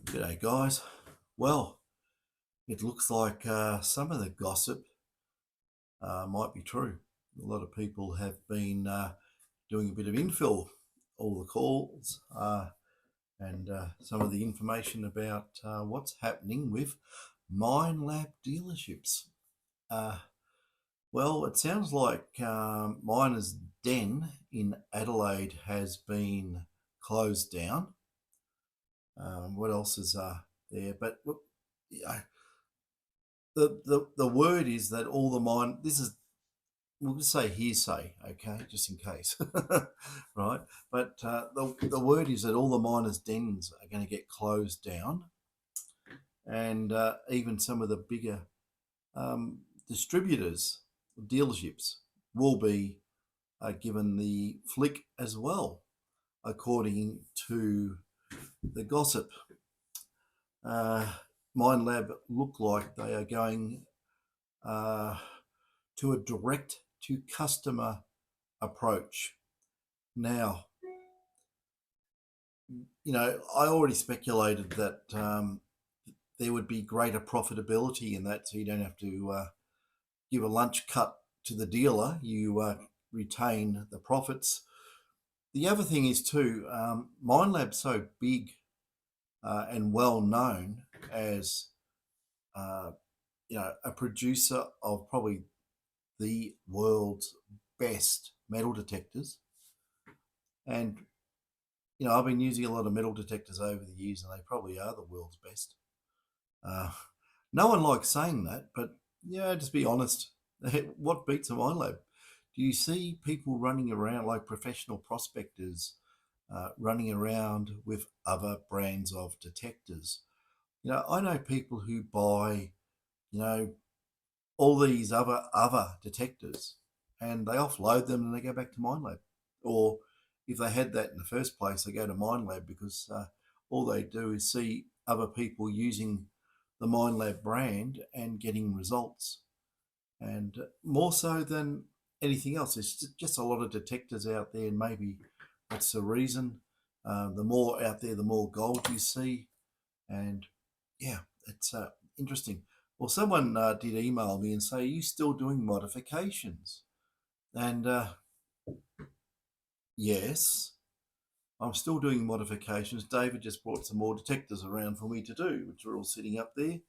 G'day, guys. Well, it looks like some of the gossip might be true. A lot of people have been doing a bit of infill, all the calls, and some of the information about what's happening with Minelab dealerships. Uh, well, it sounds like Miner's Den in Adelaide has been closed down. What else is there? But look, yeah, the word is that all the mine. This is, we'll just say hearsay, okay, just in case, right? But the word is that all the miners' dens are going to get closed down, and even some of the bigger distributors, dealerships, will be given the flick as well, according to the gossip. Uh, Minelab look like they are going uh, to a direct to customer approach. Now, I already speculated that there would be greater profitability in that, so you don't have to give a lunch cut to the dealer. You retain the profits. The other thing is too, Minelab's so big and well known as uh, a producer of probably the world's best metal detectors. And, I've been using a lot of metal detectors over the years, and they probably are the world's best. Uh, no one likes saying that, but just be honest. What beats a Minelab? Do you see people running around like professional prospectors, running around with other brands of detectors? I know people who buy, you know, all these other detectors, and they offload them and they go back to Minelab. Or if they had that in the first place, they go to Minelab because all they do is see other people using the Minelab brand and getting results. And more so than anything else, there's just a lot of detectors out there, and maybe that's the reason. The more out there, the more gold you see, and yeah, it's interesting. Well, someone did email me and say, "Are you still doing modifications?" And yes, I'm still doing modifications. David just brought some more detectors around for me to do, which are all sitting up there.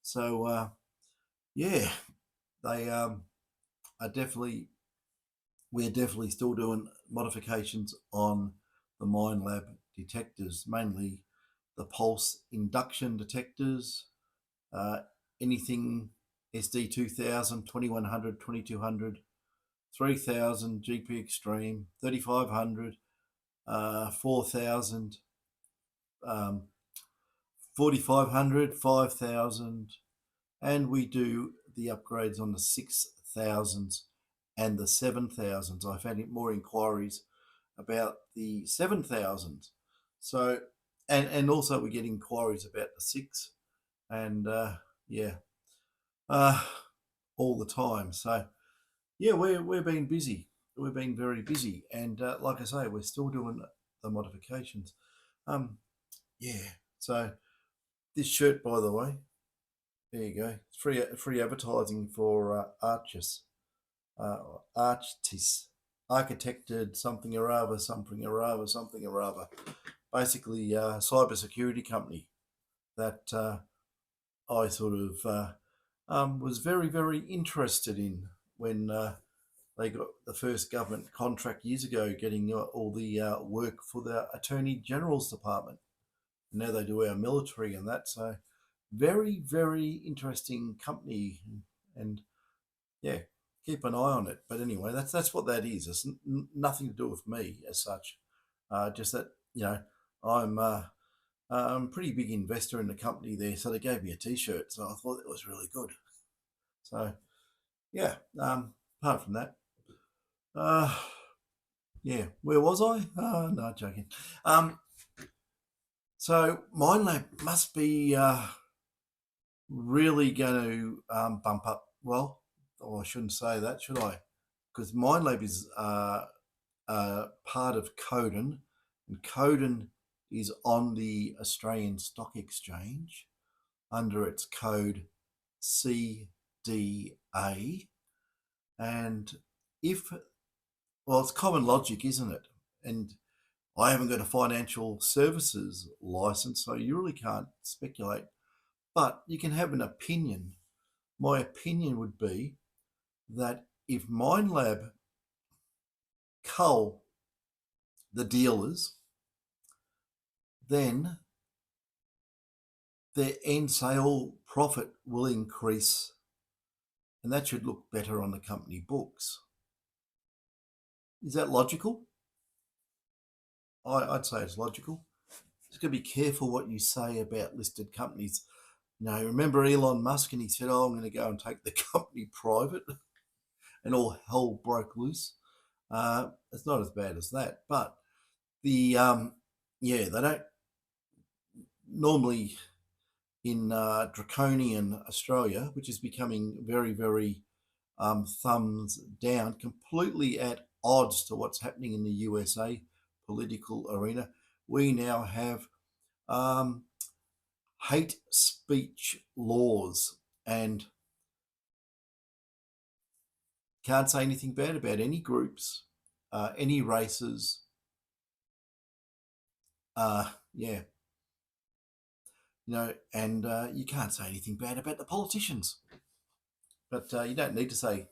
So yeah, they are definitely, we're definitely still doing modifications on the Minelab detectors, mainly the pulse induction detectors, uh, anything SD 2000, 2100, 2200, 3000, GP Extreme, 3500, 4000, um, 4500, 5000, and we do the upgrades on the 6000s and the 7000s. I've had more inquiries about the 7000s. So, and also we get inquiries about the 6, and yeah, uh, all the time. So, yeah, we're being busy. We've been very busy, and like I say, we're still doing the modifications. Um, yeah. So this shirt, by the way, there you go. It's free advertising for Arches, Archtis, architected something or other, something or other, something or other. Basically, a cyber security company that I sort of was very, very interested in when they got the first government contract years ago, getting all the work for the Attorney General's Department. And now they do our military and that. So, very, very interesting company. And yeah, keep an eye on it. But anyway, that's what that is. It's nothing to do with me as such. Just that, I'm a pretty big investor in the company there, so they gave me a T-shirt, so I thought it was really good. So yeah, apart from that, uh, yeah, where was I? No, joking. So Minelab must be really going to bump up. Well, I shouldn't say that, should I? Because Minelab is part of Coden, and Coden is on the Australian Stock Exchange under its code CDA. And if, well, it's common logic, isn't it? And I haven't got a financial services license, so you really can't speculate. But you can have an opinion. My opinion would be that if Minelab cull the dealers, then their end sale profit will increase, and that should look better on the company books. Is that logical? I'd say it's logical. Just got to be careful what you say about listed companies. Remember Elon Musk, and he said, "Oh, I'm going to go and take the company private," and all hell broke loose. It's not as bad as that, but they don't normally in draconian Australia, which is becoming very, very thumbs down, completely at odds to what's happening in the USA political arena. We now have hate speech laws, and can't say anything bad about any groups, any races. And you can't say anything bad about the politicians. But you don't need to say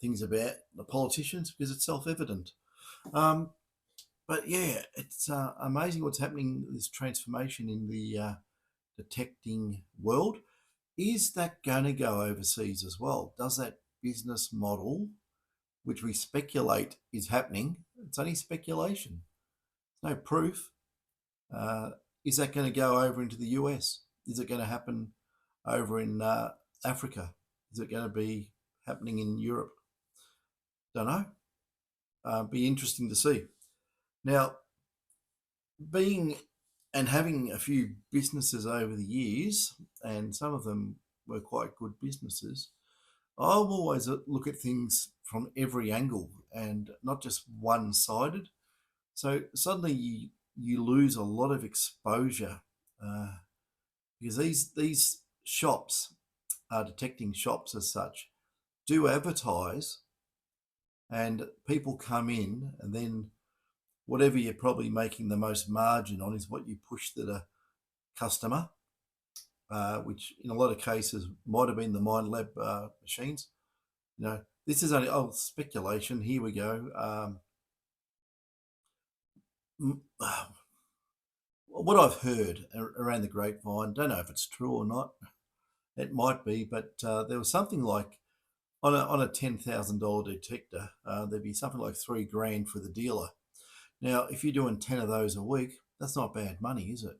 things about the politicians because it's self-evident. But yeah, it's amazing what's happening, this transformation in the detecting world. Is that going to go overseas as well? Does that business model, which we speculate is happening, it's only speculation, no proof, is that going to go over into the US? Is it going to happen over in Africa? Is it going to be happening in Europe? Don't know. Be interesting to see. Now, being and having a few businesses over the years, and some of them were quite good businesses, I'll always look at things from every angle and not just one-sided. So suddenly you lose a lot of exposure because these shops, detecting shops as such, do advertise, and people come in, and then whatever you're probably making the most margin on is what you push to the customer, which in a lot of cases might have been the Minelab machines. This is only speculation. Here we go. What I've heard around the grapevine, don't know if it's true or not. It might be, but there was something like on a $10,000 detector, there'd be something like $3,000 for the dealer. Now, if you're doing 10 of those a week, that's not bad money, is it?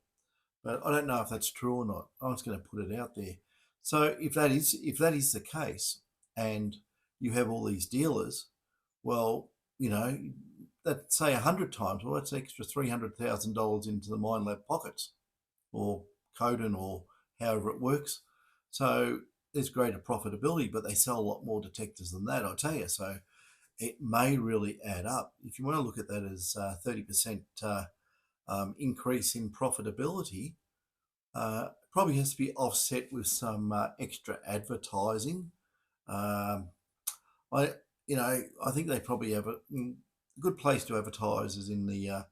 But I don't know if that's true or not. I'm just going to put it out there. So if that is the case, and you have all these dealers, well, that say 100 times, well, that's extra $300,000 into the Minelab pockets, or Coden, or however it works. So there's greater profitability, but they sell a lot more detectors than that, I tell you. So it may really add up. If you want to look at that as 30% increase in profitability, probably has to be offset with some extra advertising. I think they probably have a good place to advertise is in the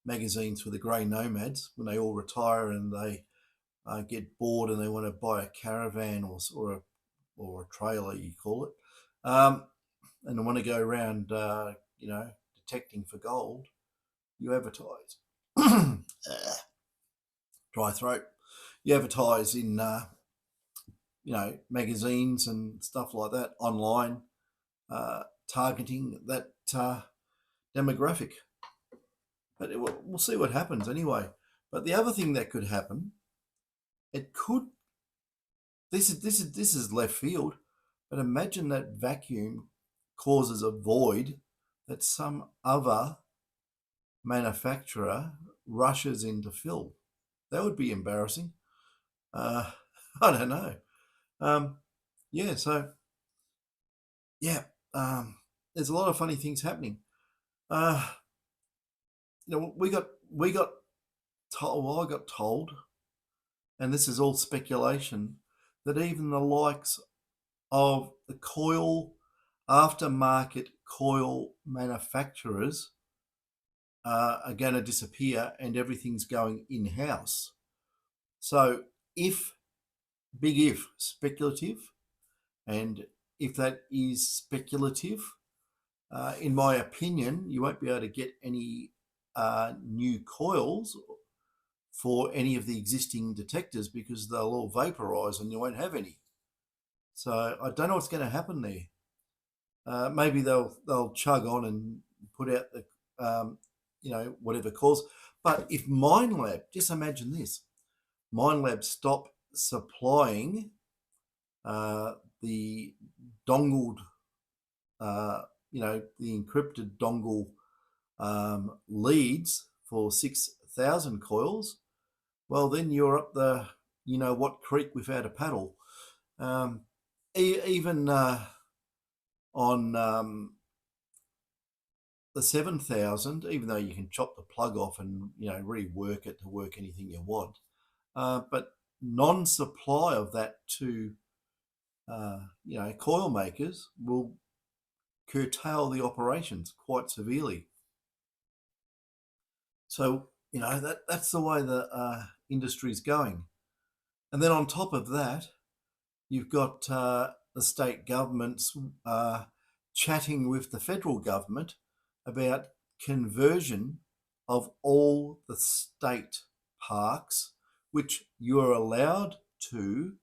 magazines for the grey nomads when they all retire and they get bored and they want to buy a caravan or a trailer, you call it, and they want to go around, detecting for gold. You advertise. Dry throat. You advertise in magazines and stuff like that, online, targeting that demographic. But we'll see what happens anyway. But the other thing that could happen, this is left field, but imagine that vacuum causes a void that some other manufacturer rushes in to fill. That would be embarrassing. I don't know. There's a lot of funny things happening. We got well, I got told, and this is all speculation, that even the likes of the coil aftermarket coil manufacturers are going to disappear and everything's going in-house. So if speculative, and if that is speculative, in my opinion, you won't be able to get any new coils for any of the existing detectors because they'll all vaporize and you won't have any. So I don't know what's going to happen there. Maybe they'll chug on and put out the whatever cause. But if Minelab, just imagine this, Minelab stop supplying the dongled, the encrypted dongle leads for 6,000 coils, well, then you're up the what creek without a paddle. Even on the 7,000, even though you can chop the plug off and rework it to work anything you want, but non-supply of that to coil makers will curtail the operations quite severely. So that's the way the industry is going. And then on top of that, you've got the state governments chatting with the federal government about conversion of all the state parks, which you are allowed to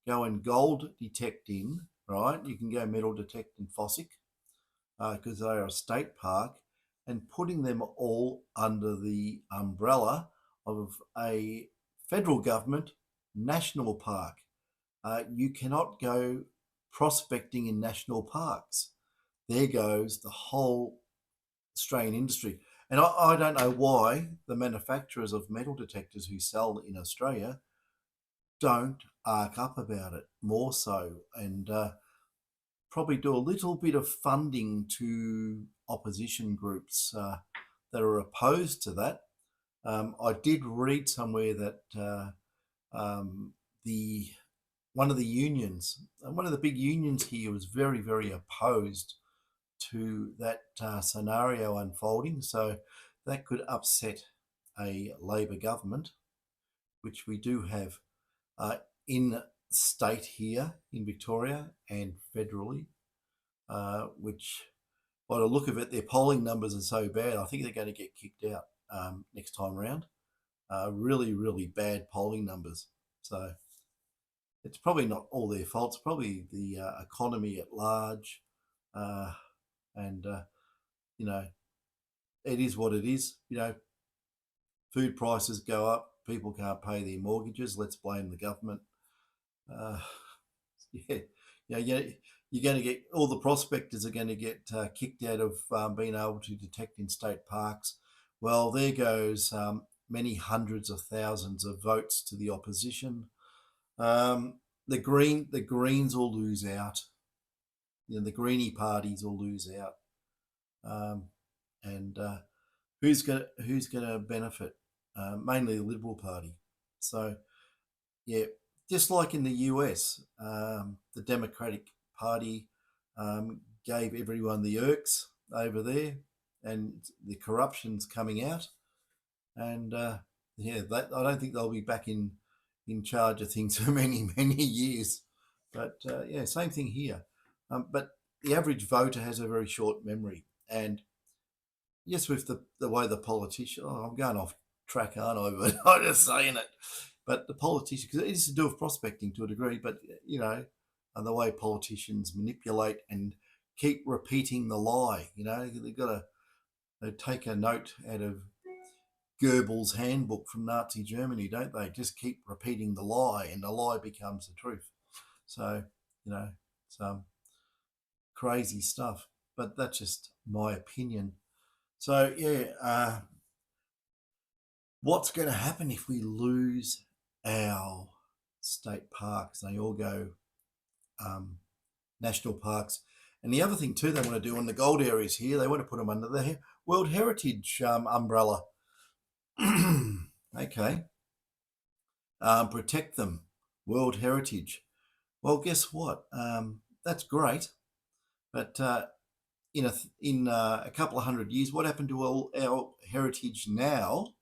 go and gold detect in, right? You can go metal detect in Fossick because they are a state park, and putting them all under the umbrella of a federal government national park. You cannot go prospecting in national parks. There goes the whole Australian industry. And I don't know why the manufacturers of metal detectors who sell in Australia don't arc up about it more so, and probably do a little bit of funding to opposition groups that are opposed to that. I did read somewhere that one of the unions, one of the big unions here, was very, very opposed to that scenario unfolding. So that could upset a Labor government, which we do have in state here in Victoria and federally, which by the look of it, their polling numbers are so bad, I think they're going to get kicked out next time around. Really, really bad polling numbers. So it's probably not all their fault. It's probably the economy at large. And it is what it is. Food prices go up. People can't pay their mortgages. Let's blame the government. You're going to get, all the prospectors are going to get kicked out of being able to detect in state parks. Well, there goes many hundreds of thousands of votes to the opposition. The Greens will lose out. The Greenie parties will lose out. And who's going to benefit? Mainly the Liberal Party. So, yeah, just like in the US, the Democratic Party gave everyone the irks over there, and the corruption's coming out. And I don't think they'll be back in charge of things for many, many years. But same thing here. But the average voter has a very short memory. And yes, with the way the politician, I'm going off track, aren't I? But I'm just saying it. But the politicians, because it is to do with prospecting to a degree, but and the way politicians manipulate and keep repeating the lie. They've got to take a note out of Goebbels' handbook from Nazi Germany, don't they? Just keep repeating the lie, and the lie becomes the truth. So it's crazy stuff. But that's just my opinion. So what's going to happen if we lose our state parks? They all go national parks. And the other thing too they want to do on the gold areas here, they want to put them under the World Heritage umbrella. Okay. Protect them. World Heritage. Well, guess what? That's great, but in a couple of hundred years, what happened to all our heritage now?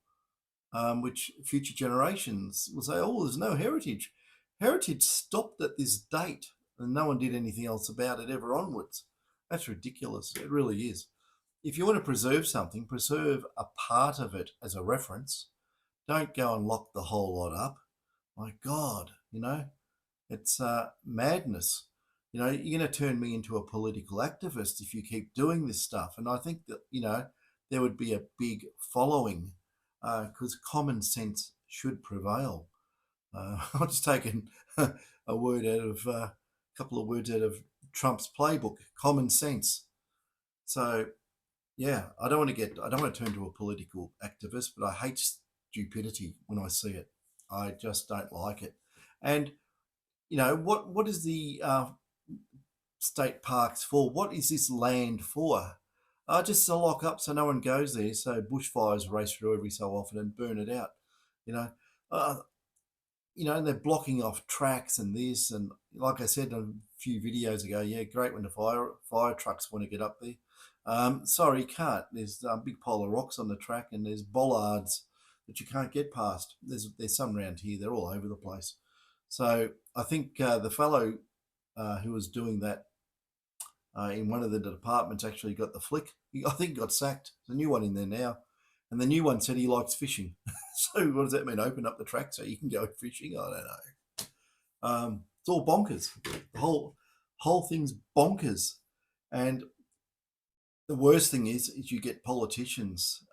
Which future generations will say, "Oh, there's no heritage. Heritage stopped at this date, and no one did anything else about it ever onwards." That's ridiculous. It really is. If you want to preserve something, preserve a part of it as a reference. Don't go and lock the whole lot up. My God, it's madness. You're going to turn me into a political activist if you keep doing this stuff. And I think that, there would be a big following because common sense should prevail. I've just taken a word out of a couple of words out of Trump's playbook, common sense. So, yeah, I don't want to turn to a political activist, but I hate stupidity when I see it. I just don't like it. And what is the state parks for? What is this land for? Just to lock up so no one goes there, so bushfires race through every so often and burn it out. You know, uh, and they're blocking off tracks and this, and like I said a few videos ago, yeah, great when the fire trucks want to get up there. Sorry, you can't. There's a big pile of rocks on the track, and there's bollards that you can't get past. There's some around here. They're all over the place. So I think the fellow who was doing that in one of the departments actually got the flick. I think he got sacked. There's a new one in there now. And the new one said he likes fishing. So what does that mean? Open up the track so you can go fishing? I don't know. It's all bonkers. The whole thing's bonkers. And the worst thing is you get politicians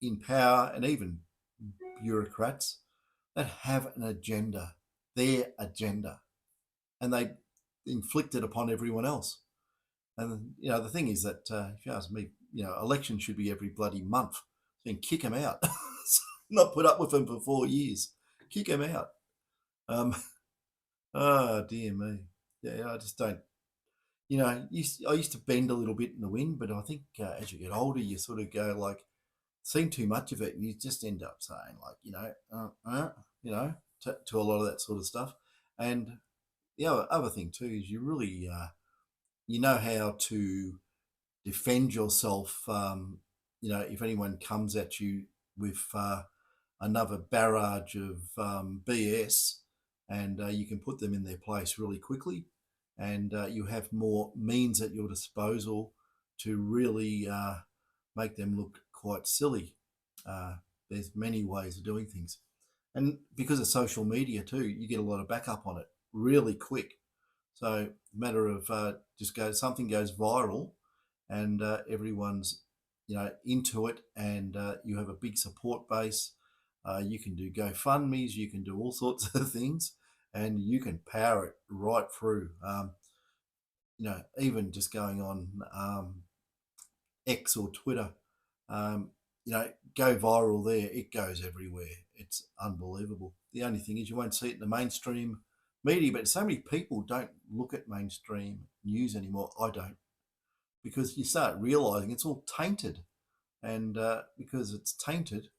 in power and even bureaucrats that have an agenda, their agenda, and they inflict it upon everyone else. And the thing is that if you ask me, elections should be every bloody month. Then kick them out. Not put up with them for 4 years. Kick them out. Oh dear me. Yeah, I just don't. I used to bend a little bit in the wind, but I think as you get older, you sort of go like, seen too much of it, and you just end up saying like, to a lot of that sort of stuff. And the other thing too is you really, you know how to defend yourself. If anyone comes at you with another barrage of BS, and you can put them in their place really quickly, and you have more means at your disposal to really make them look quite silly. There's many ways of doing things, and because of social media too, you get a lot of backup on it really quick. So, matter of something goes viral, and everyone's into it, and you have a big support base. You can do GoFundMe's, you can do all sorts of things, and you can power it right through. Even just going on X or Twitter, um, go viral there. It goes everywhere. It's unbelievable. The only thing is you won't see it in the mainstream media, but so many people don't look at mainstream news anymore. I don't, because you start realizing it's all tainted, and because it's tainted,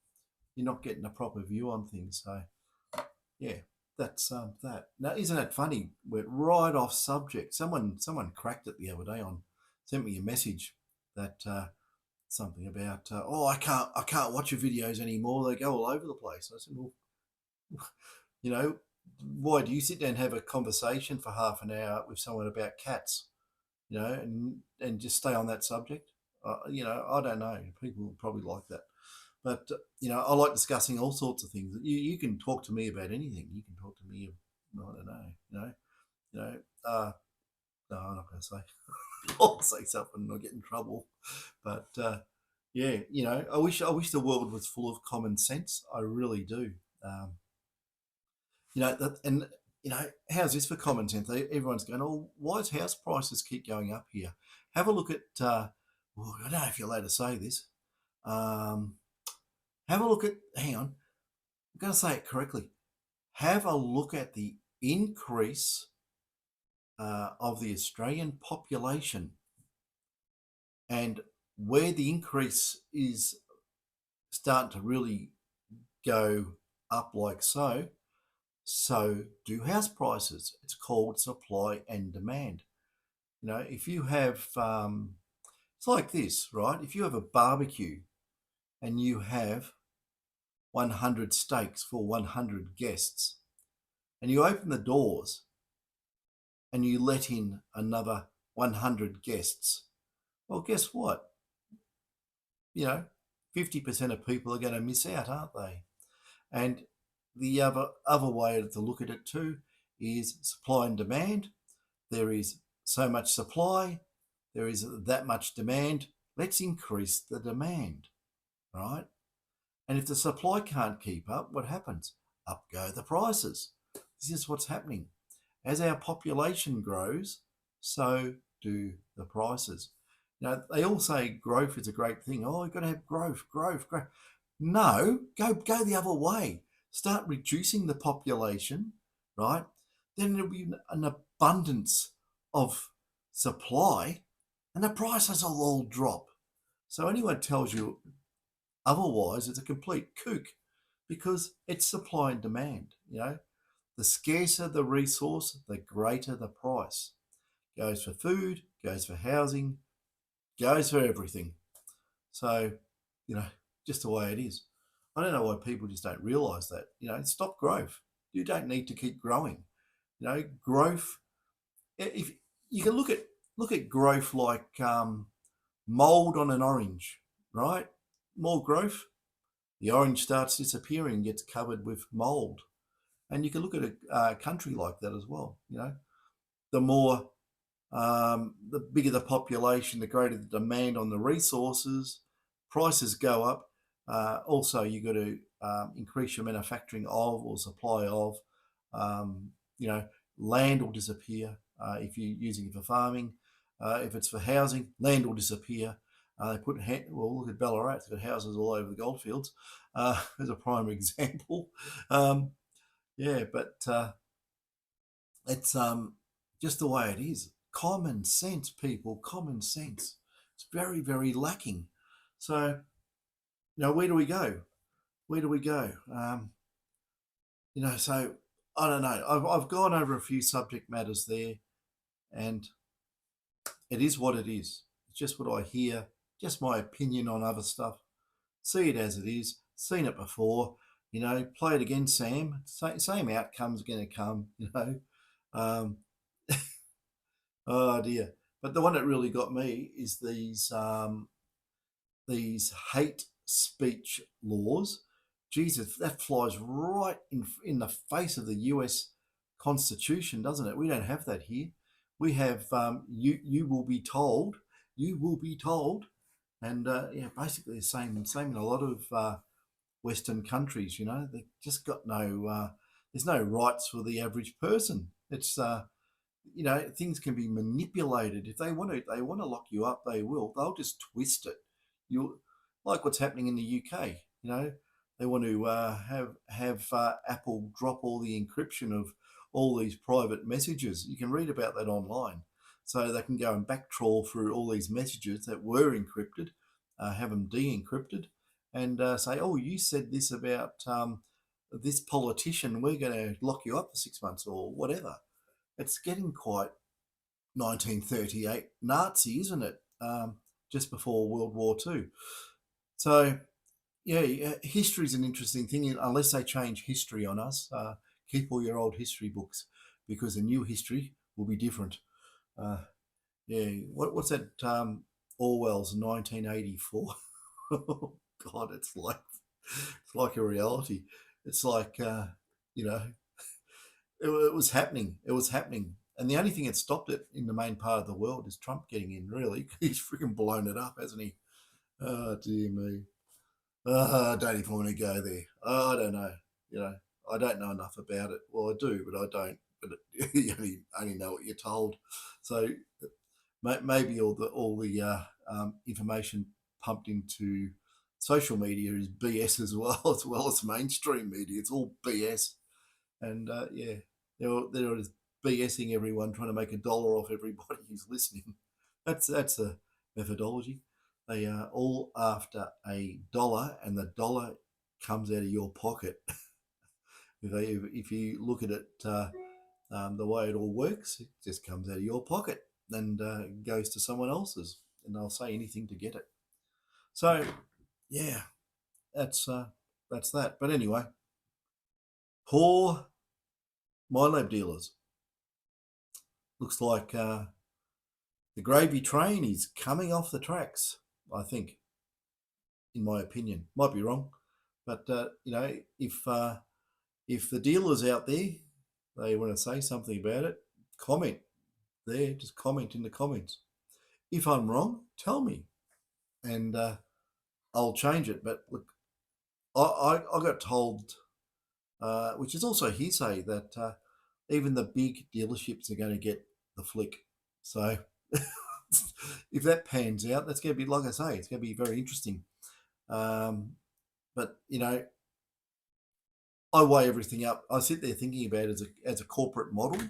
you're not getting a proper view on things. So yeah, that's that. Now, isn't that funny? We're right off subject. Someone cracked it the other day sent me a message that something about I can't watch your videos anymore. They go all over the place. I said, well, you know, why do you sit down and have a conversation for half an hour with someone about cats? And just stay on that subject. I don't know. People probably like that, but I like discussing all sorts of things. You can talk to me about anything. You can talk to me. I don't know. You know. No, I'm not going to say. I'll say something and I'll get in trouble. But yeah, I wish the world was full of common sense. I really do. Um, and how's this for common sense? Everyone's going, oh, why does house prices keep going up here? Have a look at, well, I don't know if you're allowed to say this. Have a look at, hang on, I'm going to say it correctly. Have a look at the increase of the Australian population and where the increase is starting to really go up like so, so do house prices. It's called supply and demand. If you have, it's like this, right? If you have a barbecue and you have 100 steaks for 100 guests, and you open the doors and you let in another 100 guests, well, guess what? 50% of people are going to miss out, aren't they? And the other way to look at it too is supply and demand. There is so much supply, there is that much demand. Let's increase the demand, right? And if the supply can't keep up, what happens? Up go the prices. This is what's happening. As our population grows, so do the prices. They all say growth is a great thing. Oh, you've got to have growth, growth, growth. No, go the other way. Start reducing the population, right? Then there'll be an abundance of supply and the prices will all drop. So anyone tells you otherwise, it's a complete kook because it's supply and demand. The scarcer the resource, the greater the price. Goes for food, goes for housing, goes for everything. So, just the way it is. I don't know why people just don't realise that. Stop growth. You don't need to keep growing. Growth. If you can look at growth like mold on an orange, right? More growth, the orange starts disappearing, gets covered with mold. And you can look at a country like that as well. The more, the bigger the population, the greater the demand on the resources, prices go up. Also, you've got to increase your manufacturing of or supply of. Land will disappear if you're using it for farming. If it's for housing, land will disappear. They look at Ballarat, it's got houses all over the goldfields as a prime example. But it's just the way it is. Common sense, people, common sense. It's very, very lacking. So, where do we go? Where do we go? So I don't know. I've gone over a few subject matters there, and it is what it is. It's just what I hear, just my opinion on other stuff. See it as it is. Seen it before. Play it again, Sam. Same outcome's going to come. Oh dear. But the one that really got me is these hate speech laws. Jesus, that flies right in the face of the US Constitution, doesn't it? We don't have that here. We have you will be told, and basically the same in a lot of Western countries. They just got no. There's no rights for the average person. It's things can be manipulated. If they want to lock you up, they will. They'll just twist it. You like what's happening in the UK. They want to have Apple drop all the encryption of all these private messages. You can read about that online. So they can go and back trawl through all these messages that were encrypted, have them de-encrypted, and say, oh, you said this about this politician, we're going to lock you up for 6 months or whatever. It's getting quite 1938 Nazi, isn't it? Just before World War II. So, history is an interesting thing, unless they change history on us. Keep all your old history books because the new history will be different. What's that? Orwell's 1984. Oh, God, it's like a reality. It's like it was happening. It was happening, and the only thing that stopped it in the main part of the world is Trump getting in. Really, he's freaking blown it up, hasn't he? Oh dear me. I don't even want to go there. I don't know. I don't know enough about it. Well, I do, but I don't. But you only know what you're told. So maybe all the information pumped into social media is BS as well as mainstream media. It's all BS, and they're just BSing everyone, trying to make $1 off everybody who's listening. That's a methodology. They are all after $1, and the dollar comes out of your pocket. If you look at it, the way it all works, it just comes out of your pocket and goes to someone else's, and they'll say anything to get it. So, yeah, that's that. But anyway, poor Minelab dealers. Looks like the gravy train is coming off the tracks, I think, in my opinion. Might be wrong, but if the dealers out there, they want to say something about it, comment there. Just comment in the comments. If I'm wrong, tell me, and I'll change it. But look, I got told, which is also hearsay, that even the big dealerships are going to get the flick. So if that pans out, that's going to be, like I say, it's going to be very interesting. But I weigh everything up. I sit there thinking about it as a corporate model.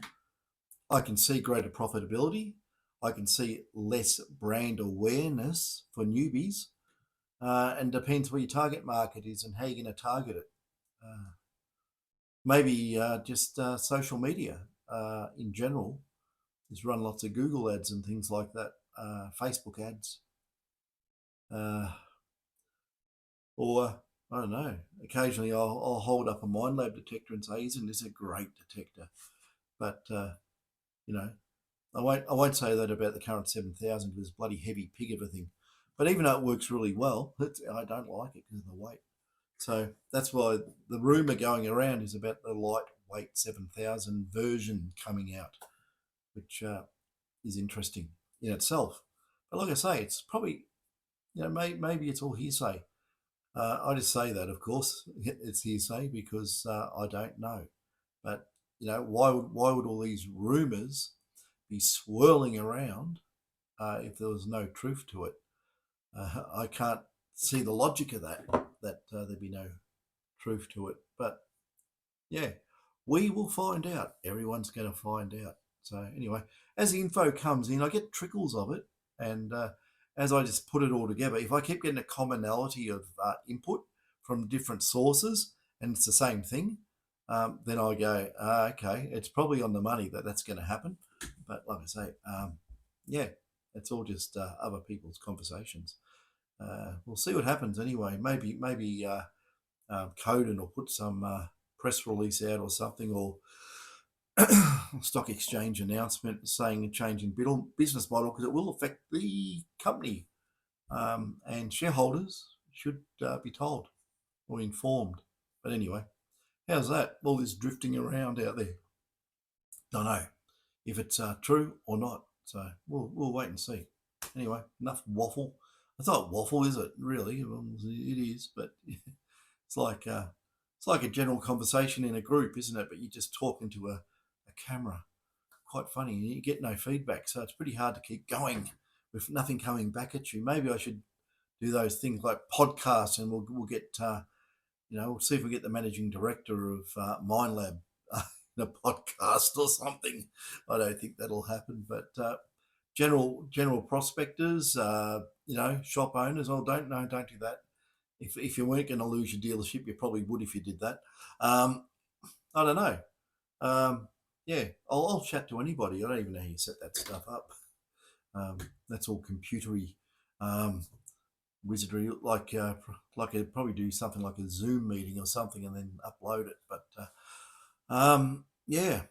I can see greater profitability. I can see less brand awareness for newbies, and depends where your target market is and how you're going to target it. Maybe just social media in general. Just run lots of Google ads and things like that, Facebook ads, or I don't know. Occasionally, I'll hold up a Minelab detector and say, "Isn't this a great detector?" But I won't say that about the current 7000 because it's bloody heavy pig of a thing. But even though it works really well, I don't like it because of the weight. So that's why the rumour going around is about the lightweight 7000 version coming out, which is interesting in itself. But like I say, it's probably, maybe it's all hearsay. I just say that, of course, it's hearsay because I don't know. But why would all these rumours be swirling around if there was no truth to it? I can't see the logic of that there'd be no truth to it. But yeah, we will find out. Everyone's going to find out. So anyway, as the info comes in, I get trickles of it, and as I just put it all together, if I keep getting a commonality of input from different sources and it's the same thing, then I go, okay, it's probably on the money that's going to happen. But like I say, yeah, it's all just other people's conversations. We'll see what happens anyway. Maybe Coden will put some press release out or something, or stock exchange announcement saying a change in business model, because it will affect the company, and shareholders should be told or informed. But anyway, how's that? All this drifting around out there. Don't know if it's true or not. So we'll wait and see. Anyway, enough waffle. It's not waffle, is it? Really, it is, but it's like a general conversation in a group, isn't it? But you're just talking to a camera. Quite funny. You get no feedback, so it's pretty hard to keep going with nothing coming back at you. Maybe I should do those things like podcasts, and we'll get we'll see if we get the managing director of Minelab in a podcast or something. I don't think that'll happen, but general prospectors, shop owners, don't do that. If you weren't going to lose your dealership, you probably would if you did that. I don't know. Yeah, I'll chat to anybody. I don't even know how you set that stuff up. That's all computery wizardry. Like I'd probably do something like a Zoom meeting or something and then upload it. But yeah.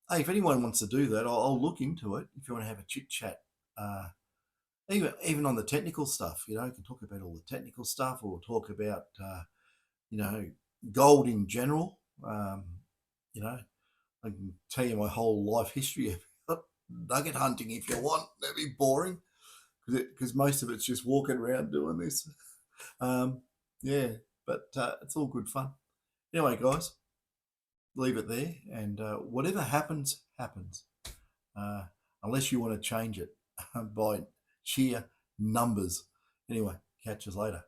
Hey, if anyone wants to do that, I'll look into it. If you want to have a chit chat, even on the technical stuff, you can talk about all the technical stuff, or talk about gold in general. I can tell you my whole life history about nugget hunting if you want. That'd be boring because most of it's just walking around doing this. Yeah, but it's all good fun. Anyway, guys, leave it there, and whatever happens, happens. Unless you want to change it by sheer numbers. Anyway, catch us later.